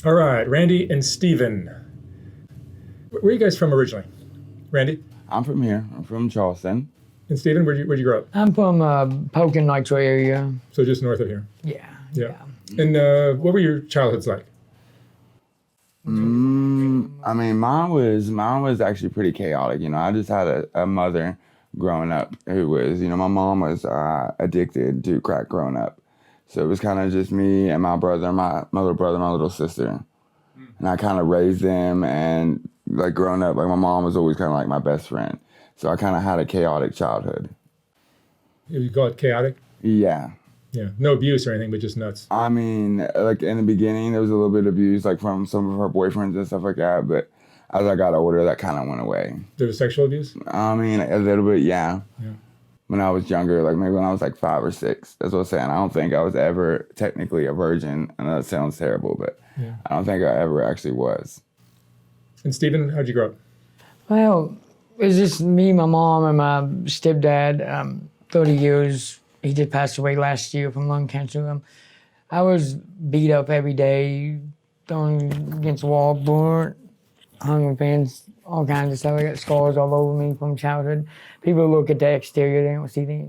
All right, Randy and Steven. Where are you guys from originally? Randy I'm from here. I'm from Charleston. and Steven, where'd you grow up? I'm from Polk and Nitro area. So just north of here. Yeah. Yeah. And what were your childhoods like? I mean, mine was actually pretty chaotic. I just had a mother growing up who was, my mom was addicted to crack growing up. So it was kind of just me and my brother, my little brother, my little sister. And I kind of raised them, and like growing up, like my mom was always kind of like my best friend. So I kind of had a chaotic childhood. You call it chaotic? Yeah. Yeah. No abuse or anything, but just nuts. I mean, like in the beginning, there was a little bit of abuse, like from some of her boyfriends and stuff like that. But as I got older, that kind of went away. There was sexual abuse? I mean, a little bit, yeah. When I was younger, like maybe when I was like 5 or 6. That's what I'm saying. I don't think I was ever technically a virgin. I know that sounds terrible, but I don't think I ever actually was. And Steven, how'd you grow up? Well, it was just me, my mom, and my stepdad. 30 years. He just passed away last year from lung cancer. I was beat up every day, thrown against the wall, burnt, hung with pins, all kinds of stuff. I got scars all over me from childhood. People look at the exterior, they don't see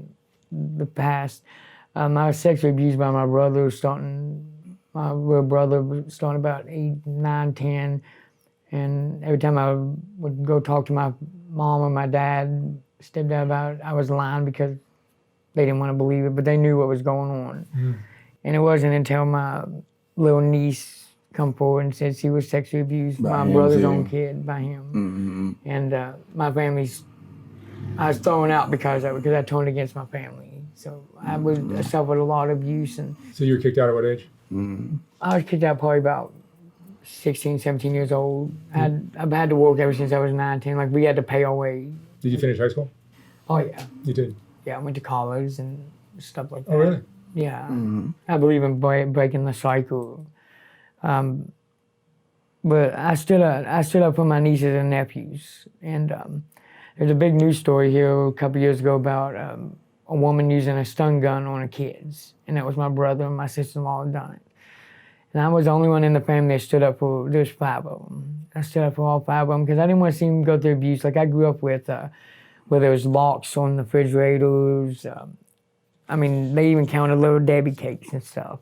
the past. I was sexually abused by my brother, my real brother, starting about 8, 9, 10. And every time I would go talk to my mom or my dad, stepdad about it, I was lying because they didn't want to believe it, but they knew what was going on. And it wasn't until my little niece come forward and said she was sexually abused by my brother's own kid, by him. And my family's, I was thrown out because of it, because I turned against my family. So I suffered a lot of abuse. And So you were kicked out at what age? I was kicked out probably about 16, 17 years old. I've had to work ever since I was 9, 10. Like, we had to pay our way. Did you finish high school? Oh, yeah. You did? Yeah, I went to college and stuff like that. Oh, really? Yeah. I believe in breaking the cycle. But I stood up for my nieces and nephews. And there's a big news story here a couple years ago about a woman using a stun gun on her kids. And that was my brother and my sister-in-law had done it. And I was the only one in the family that stood up for, there's 5 of them. I stood up for all 5 of them because I didn't want to see them go through abuse. Like, I grew up with where there was locks on the refrigerators. I mean, they even counted little Debbie cakes and stuff.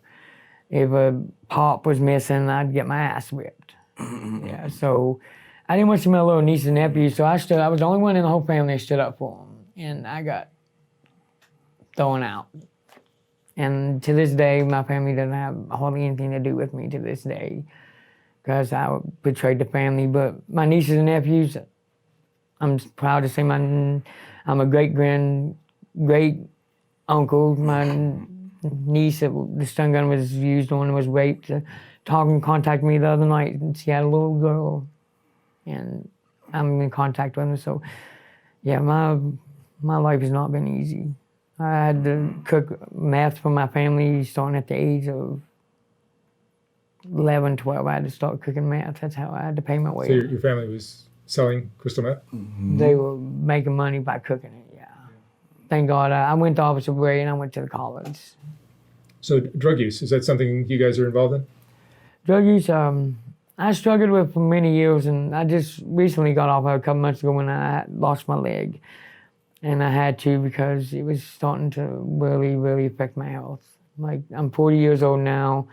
If a pop was missing, I'd get my ass whipped. Yeah, so I didn't want to see my little nieces and nephews, so I was the only one in the whole family that stood up for them. And I got thrown out. And to this day, my family doesn't have hardly anything to do with me to this day because I betrayed the family. But my nieces and nephews, I'm proud to say I'm a great uncle. My niece that the stun gun was used on was raped. Contacted me the other night, and she had a little girl, and I'm in contact with her. So, yeah, my life has not been easy. I had to cook meth for my family starting at the age of 11, 12. I had to start cooking meth. That's how I had to pay my way. So your family was selling crystal meth? They were making money by cooking it, yeah. Thank God. I went to Officer Bray and I went to college. So drug use, is that something you guys are involved in? Drug use, I struggled with for many years, and I just recently got off a couple months ago when I lost my leg. And I had to because it was starting to really, really affect my health. Like, I'm 40 years old now.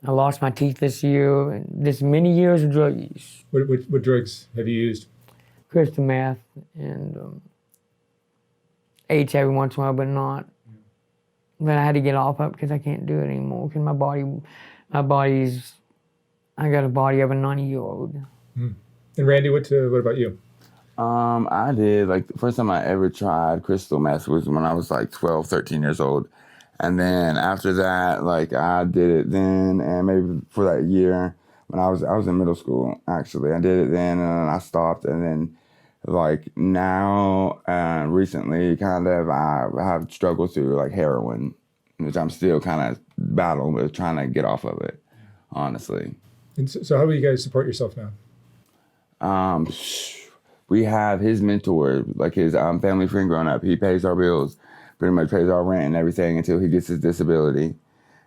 I lost my teeth this year. And this many years of drug use. What drugs have you used? Crystal meth and H every once in a while, but not. But I had to get off of it because I can't do it anymore. Because I got a body of a 90-year-old. And Randy, what about you? I did, like, the first time I ever tried crystal meth was when I was like 12, 13 years old. And then after that, like, I did it then, and maybe for that year when I was in middle school, actually. I did it then, and then I stopped, and then, like, now, recently, kind of, I have struggled through, like, heroin, which I'm still kind of battling with, trying to get off of it, honestly. And so how do you guys support yourself now? We have his mentor, like his family friend growing up. He pays our bills, pretty much pays our rent and everything until he gets his disability.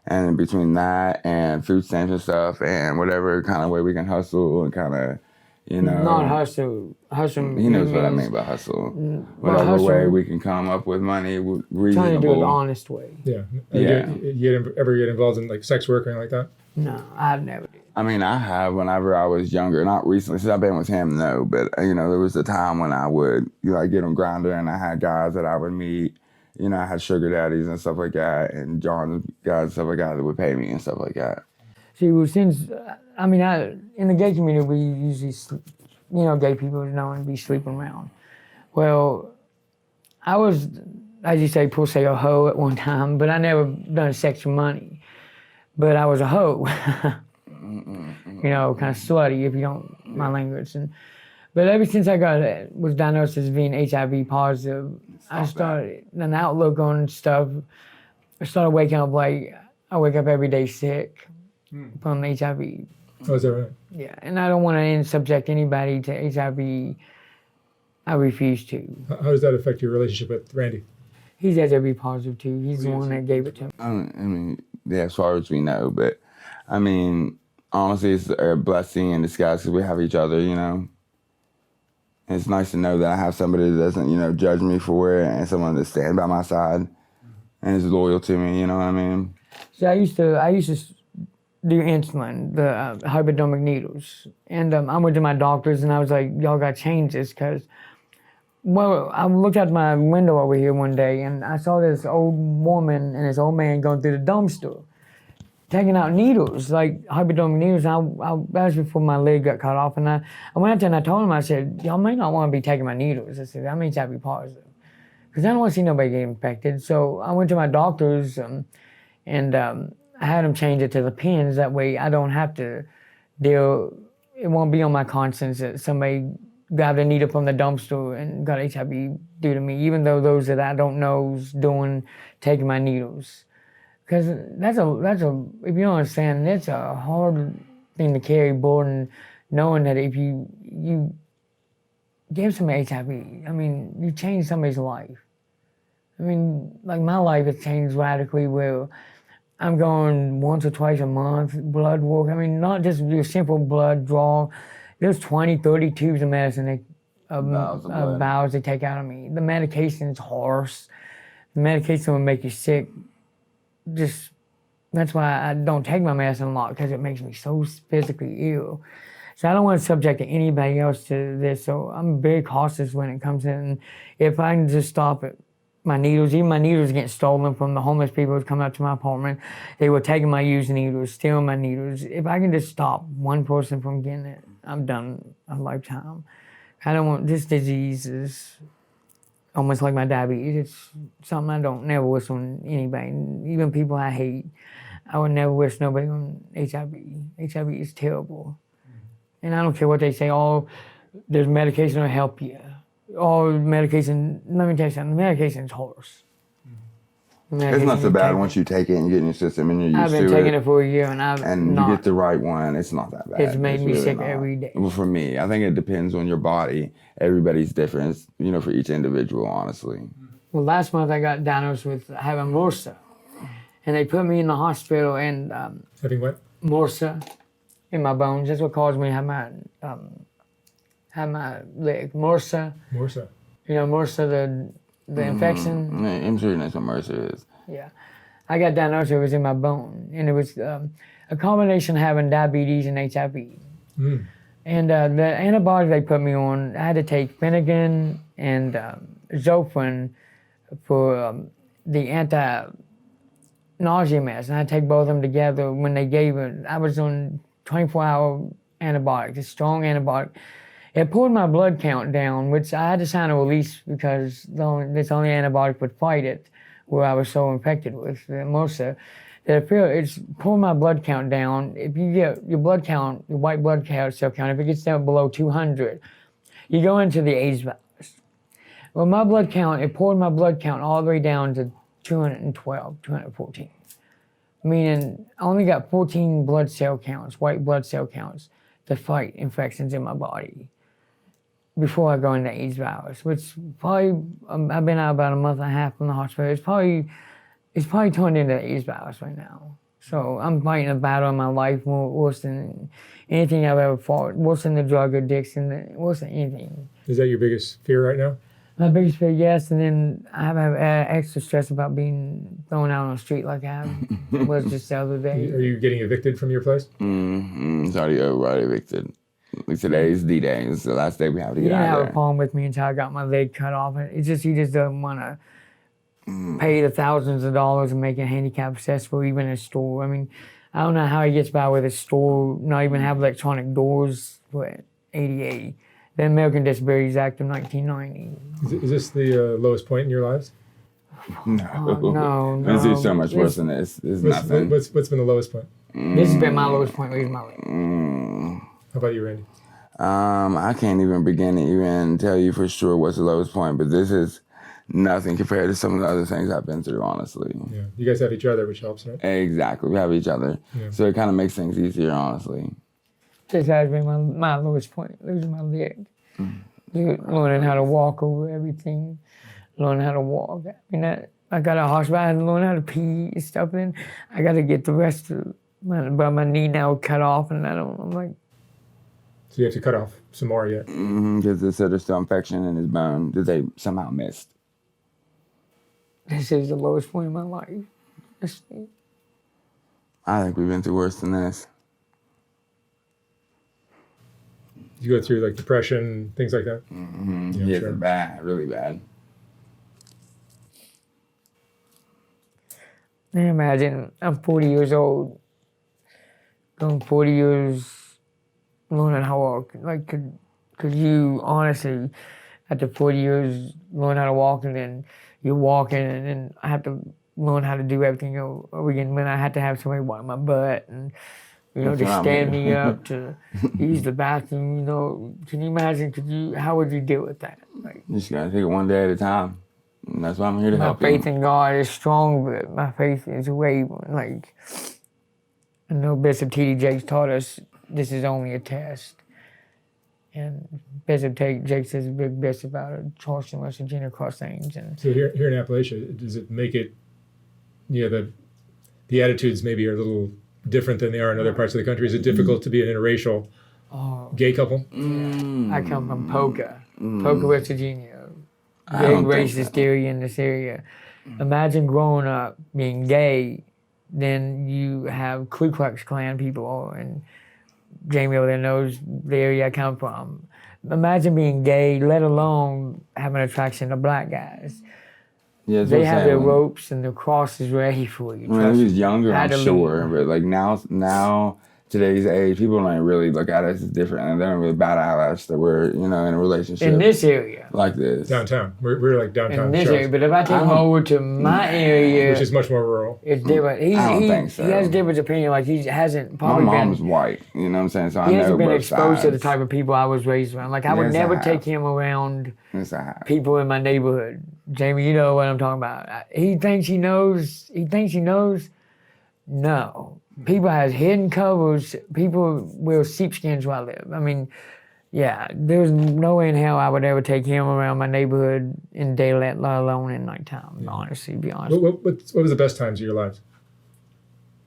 And between that and food stamps and stuff and whatever kind of way we can hustle and kind of, Not hustle. Hustle. he knows what I means mean by hustle. Well, Whatever hustle, way we can come up with money, reasonable. trying to do it the honest way. Yeah. Yeah. You ever get involved in like sex work or anything like that? No, I've never did. I mean, I have whenever I was younger, not recently, since I've been with him, no, but, there was a time when I would, get on Grindr and I had guys that I would meet, I had sugar daddies and stuff like that, and John guys and stuff like that that would pay me and stuff like that. See, well, since, in the gay community, we usually, gay people know and be sleeping around. Well, I was, as you say, per se, a hoe at one time, but I never done sex for money. But I was a hoe. Kind of slutty, if you don't my language. But ever since I was diagnosed as being HIV positive, I started an outlook on stuff. I started waking up like I wake up every day sick from HIV. Oh, is that right? Yeah, and I don't want to subject anybody to HIV. I refuse to. How does that affect your relationship with Randy? He's HIV positive too. He's the one that gave it to me. Yeah, as far as we know, but honestly, it's a blessing in disguise because we have each other, And it's nice to know that I have somebody that doesn't, judge me for it and someone that stands by my side and is loyal to me, you know what I mean? So I used to do insulin, the hypodermic needles. And I went to my doctors and I was like, y'all got to change this because, well, I looked out my window over here one day and I saw this old woman and this old man going through the dumpster, taking out needles, like hypodermic needles. That was before my leg got cut off. And I went up there and I told him, I said, y'all may not want to be taking my needles. I said, that means I'd be positive. Because I don't want to see nobody get infected. So I went to my doctors and I had them change it to the pins. That way I don't have to deal, it won't be on my conscience that somebody grabbed a needle from the dumpster and got HIV due to me, even though those that I don't know is taking my needles. Because that's a, if you don't understand, it's a hard thing to carry burden, knowing that if you give somebody HIV, you change somebody's life. Like my life has changed radically where I'm going once or twice a month, blood work. Not just your simple blood draw. There's 20, 30 tubes of medicine, vials they take out of me. The medication's harsh. The medication will make you sick. That's why I don't take my medicine a lot, because it makes me so physically ill. So I don't want to subject anybody else to this. So I'm very cautious when it comes in. If I can just stop it, my needles, even my needles get stolen from the homeless people who come up to my apartment. They were taking my used needles, stealing my needles. If I can just stop one person from getting it, I'm done a lifetime. I don't want, this disease is almost like my diabetes. It's something I don't never wish on anybody, even people I hate. I would never wish nobody on HIV. HIV is terrible. And I don't care what they say, there's medication to help you. Medication, let me tell you something, medication's horse. It's not so bad once you take it and you get in your system and you're used to it. I've been taking it for a year and you get the right one, it's not that bad. It's made me sick every day. Well, for me, I think it depends on your body. Everybody's different, for each individual, honestly. Well, last month I got diagnosed with having MRSA. And they put me in the hospital and... having what? MRSA in my bones. That's what caused me to have my leg. MRSA. MRSA. MRSA, the infection. I'm sure you know what MRSA is. Yeah. I got diagnosed, it was in my bone. And it was a combination of having diabetes and HIV. Mm. And the antibiotics they put me on, I had to take Finnegan and Zofran for the anti-nausea medicine. I had to take both of them together when they gave it. I was on 24-hour antibiotics, a strong antibiotic. It pulled my blood count down, which I had to sign a release because this only antibiotic would fight it, where I was so infected with MRSA. It's pulled my blood count down. If you get your blood count, your white blood cell count, if it gets down below 200, you go into the AIDS virus. Well, my blood count, it pulled my blood count all the way down to 212, 214. Meaning I only got 14 blood cell counts, white blood cell counts, to fight infections in my body before I go into AIDS virus, which probably, I've been out about a month and a half from the hospital. It's probably turned into AIDS virus right now. So I'm fighting a battle in my life worse than anything I've ever fought, worse than the drug addiction, worse than anything. Is that your biggest fear right now? My biggest fear, yes, and then I have extra stress about being thrown out on the street like I was just the other day. Are you getting evicted from your place? It's already everybody evicted. Like today's D-Day. It's the last day we have to He get didn't out have of a there. problem with me until I got my leg cut off. It's just he just doesn't want to pay the thousands of dollars and make it handicap accessible, even a store. I mean, I don't know how he gets by with a store not even have electronic doors. What, 88? The American Disabilities Act of 1990. Is this the lowest point in your lives? No. This is so much worse than this. This is nothing. What's been the lowest point? This has been my lowest point losing my leg. How about you, Randy? I can't even begin to even tell you for sure what's the lowest point, but this is nothing compared to some of the other things I've been through, honestly. Yeah, you guys have each other, which helps, right? Exactly. We have each other. Yeah. So it kind of makes things easier, honestly. This has been my lowest point, losing my leg. Learning how to walk over everything, learning how to walk. I mean, I got a hospital, I had to learn how to pee and stuff, and I got to get the rest of my knee now cut off, and I'm like, So you have to cut off some more yet. Because they said there's still infection in his bone that they somehow missed. this is the lowest point in my life. I think we've been through worse than this. You go through like depression, things like that. Yeah, sure. bad, really bad. Man, imagine I'm 40 years old, going 40 years learning how to walk. Like, could you honestly, after 40 years, learn how to walk, and then you're walking, and then I have to learn how to do everything over again when I had to have somebody wipe my butt and, to stand me up to use the bathroom, Can you imagine, how would you deal with that? Like, You just gotta take it one day at a time. And that's why I'm here to my help faith you. in God is strong, but my faith is wavering. Like, I know Bishop T.D. Jakes taught us this is only a test. And Bishop Jakes is a big bishop out of Charleston, West Virginia, Cross Lanes. And So here in Appalachia, does it make it, the attitudes maybe are a little different than they are in other parts of the country? Is it difficult to be an interracial gay couple? I come from Polka, West Virginia. I Big don't think racist so. area in this area. Imagine growing up being gay, then you have Ku Klux Klan people, and Jamie over there knows the area I come from. Imagine being gay, let alone having attraction to black guys. Yeah, that's They what I'm have their saying. ropes and their crosses ready for you. When Trust he was me. younger, I I'm had to sure, leave. but like now, today's age, people don't really look at us as different, and they don't really bat at us that we're, in a relationship In this area. like this. Downtown. We're like downtown In this area. Charleston, But if I take him over to my area, which is much more rural. it's different. I don't think so. He has a different opinion. Like, he hasn't My probably mom's been... white, you know what I'm saying? So I He know hasn't been both exposed to the sides. type of people I was raised around. Like, I would Yes, I never have. take him around Yes, I have. people in my neighborhood. Jamie, you know what I'm talking about. He thinks he knows. No. People has hidden covers. People wear sheepskins where I live. I mean, yeah, there's no way in hell I would ever take him around my neighborhood in daylight, let alone in nighttime, honestly, to be honest. What was the best times of your lives?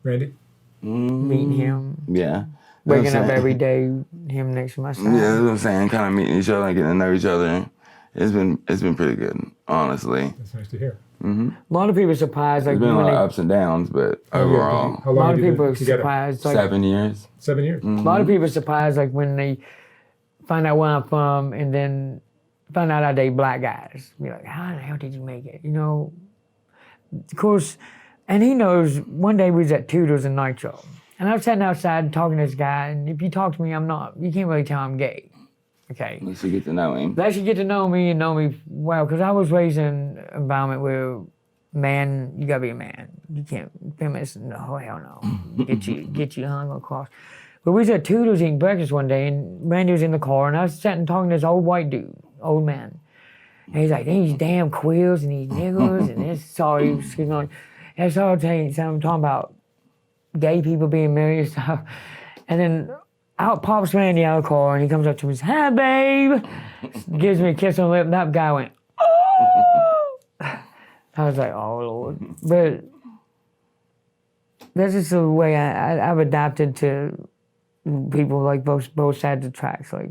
Randy? Meeting him, Yeah. waking That's what I'm up saying. every day, him next to my side. Yeah, that's what I'm saying. Kind of meeting each other and getting to know each other. It's been pretty good, honestly. That's nice to hear. A lot of people are surprised, like There's been a when lot they, of ups and downs, but overall, How a long lot have of you people been are together? surprised, like 7 years. 7 years. a lot of people are surprised, like when they find out where I'm from, and then find out I date black guys. Be like, how the hell did you make it? Of course, and he knows. One day we was at Tudor's in Nitro, and I was sitting outside talking to this guy, and if you talk to me, I'm not. You can't really tell I'm gay. Okay. Once you get to know him. They should get to know me and know me well, because I was raised in an environment where, man, you gotta be a man. You can't, feminist, no, hell no. Get you hung across. But we was at Tudor's eating breakfast one day, and Randy was in the car, and I was sitting talking to this old white dude, old man. And he's like, these damn queers and these niggers, and this, sorry, excuse me. And so I'll tell you something, I'm talking about gay people being married and stuff. And then out pops Randy out of the car, and he comes up to me and says, hi, babe. Gives me a kiss on the lip, and that guy went, oh. I was like, oh, Lord. But that's just the way I've adapted to people like both sides of the tracks. Like,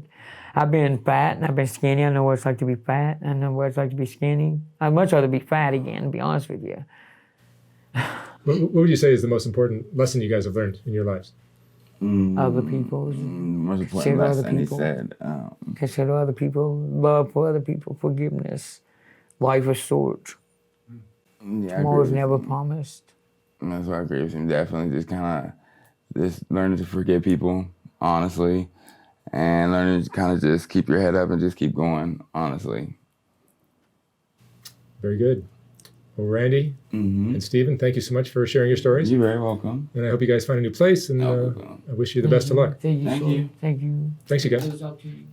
I've been fat and I've been skinny. I know what it's like to be fat. I know what it's like to be skinny. I'd much rather be fat again, to be honest with you. What would you say is the most important lesson you guys have learned in your lives? Other people. Most important Share other lesson, he people. said. Consider other people. Love for other people. Forgiveness. Life is short. Yeah, I Tomorrow's agree with never him. promised. That's why I agree with him. Definitely just kind of just learning to forgive people, honestly, and learning to kind of just keep your head up and just keep going, honestly. Very good. Well, Randy and Stephen, thank you so much for sharing your stories. You're very welcome. And I hope you guys find a new place, and I wish you the best of luck. Thank you. Thank you. Thank you. Thanks, you guys. It was up to you.